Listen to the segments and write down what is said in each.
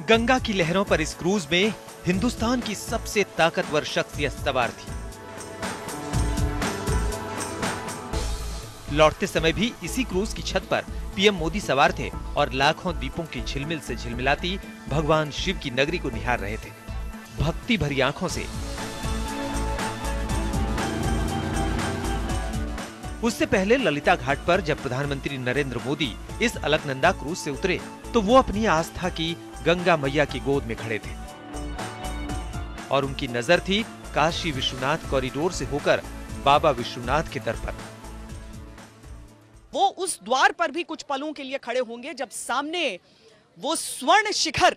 गंगा की लहरों पर इस क्रूज में हिंदुस्तान की सबसे ताकतवर शख्सियत सवार थी। लौटते समय भी इसी क्रूज की छत पर पीएम मोदी सवार थे और लाखों दीपों की झिलमिल से झिलमिलाती भगवान शिव की नगरी को निहार रहे थे भक्ति भरी आंखों से। उससे पहले ललिता घाट पर जब प्रधानमंत्री नरेंद्र मोदी इस अलकनंदा क्रूज से उतरे तो वो अपनी आस्था की गंगा मैया की गोद में खड़े थे और उनकी नजर थी काशी विश्वनाथ कॉरिडोर से होकर बाबा विश्वनाथ के दर पर। वो उस द्वार पर भी कुछ पलों के लिए खड़े होंगे जब सामने वो स्वर्ण शिखर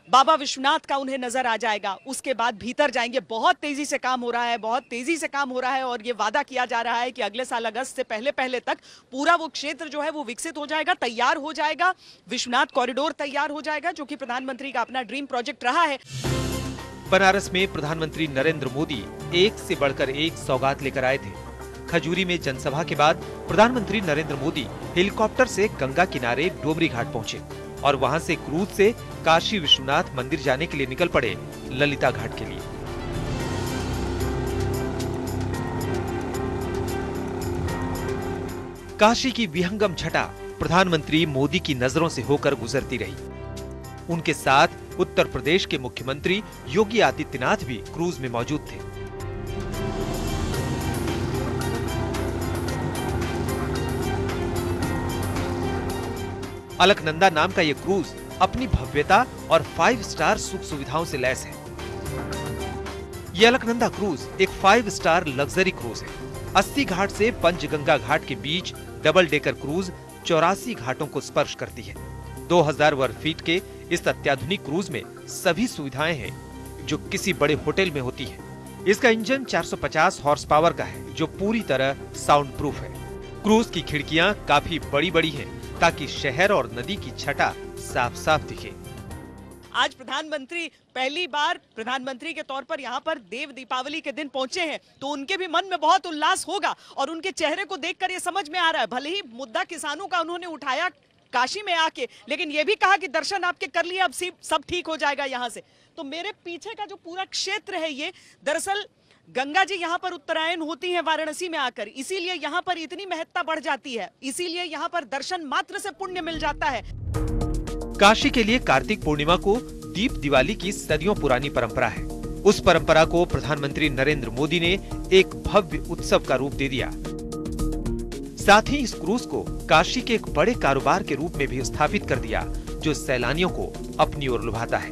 बाबा विश्वनाथ का उन्हें नजर आ जाएगा। उसके बाद भीतर जाएंगे। बहुत तेजी से काम हो रहा है, बहुत तेजी से काम हो रहा है और ये वादा किया जा रहा है कि अगले साल अगस्त से पहले तक पूरा वो क्षेत्र जो है वो विकसित हो जाएगा, तैयार हो जाएगा। विश्वनाथ कॉरिडोर तैयार हो जाएगा जो कि प्रधानमंत्री का अपना ड्रीम प्रोजेक्ट रहा है। बनारस में प्रधानमंत्री नरेंद्र मोदी एक से बढ़कर एक सौगात लेकर आए थे। खजूरी में जनसभा के बाद प्रधानमंत्री नरेंद्र मोदी हेलीकॉप्टर से गंगा किनारे डोमरी घाट पहुंचे और वहां से क्रूज से काशी विश्वनाथ मंदिर जाने के लिए निकल पड़े ललिता घाट के लिए। काशी की विहंगम छटा प्रधानमंत्री मोदी की नजरों से होकर गुजरती रही। उनके साथ उत्तर प्रदेश के मुख्यमंत्री योगी आदित्यनाथ भी क्रूज में मौजूद थे। अलकनंदा नाम का ये क्रूज अपनी भव्यता और 5 स्टार सुख सुविधाओं से लैस है। ये अलकनंदा क्रूज एक 5 स्टार लग्जरी क्रूज है। 80 घाट से पंचगंगा घाट के बीच डबल डेकर क्रूज 84 घाटों को स्पर्श करती है। 2000 वर्ग फीट के इस अत्याधुनिक क्रूज में सभी सुविधाएं हैं जो किसी बड़े होटल में होती है। इसका इंजन 450 हॉर्स पावर का है जो पूरी तरह साउंड प्रूफ है। क्रूज की खिड़कियां काफी बड़ी बड़ी हैं ताकि शहर और नदी की छटा साफ साफ दिखे। आज प्रधानमंत्री पहली बार प्रधानमंत्री के तौर पर यहाँ पर देव दीपावली के दिन पहुंचे हैं तो उनके भी मन में बहुत उल्लास होगा और उनके चेहरे को देखकर ये समझ में आ रहा है। भले ही मुद्दा किसानों का उन्होंने उठाया काशी में आके, लेकिन ये भी कहा कि दर्शन आपके कर लिए, अब सब ठीक हो जाएगा यहाँ से। तो मेरे पीछे का जो पूरा क्षेत्र है ये दरअसल गंगा जी यहाँ पर उत्तरायण होती हैं वाराणसी में आकर, इसीलिए यहाँ पर इतनी महत्ता बढ़ जाती है, इसीलिए यहाँ पर दर्शन मात्र से पुण्य मिल जाता है। काशी के लिए कार्तिक पूर्णिमा को दीप दिवाली की सदियों पुरानी परंपरा है। उस परंपरा को प्रधानमंत्री नरेंद्र मोदी ने एक भव्य उत्सव का रूप दे दिया। साथ ही इस क्रूज को काशी के एक बड़े कारोबार के रूप में भी स्थापित कर दिया जो सैलानियों को अपनी ओर लुभाता है।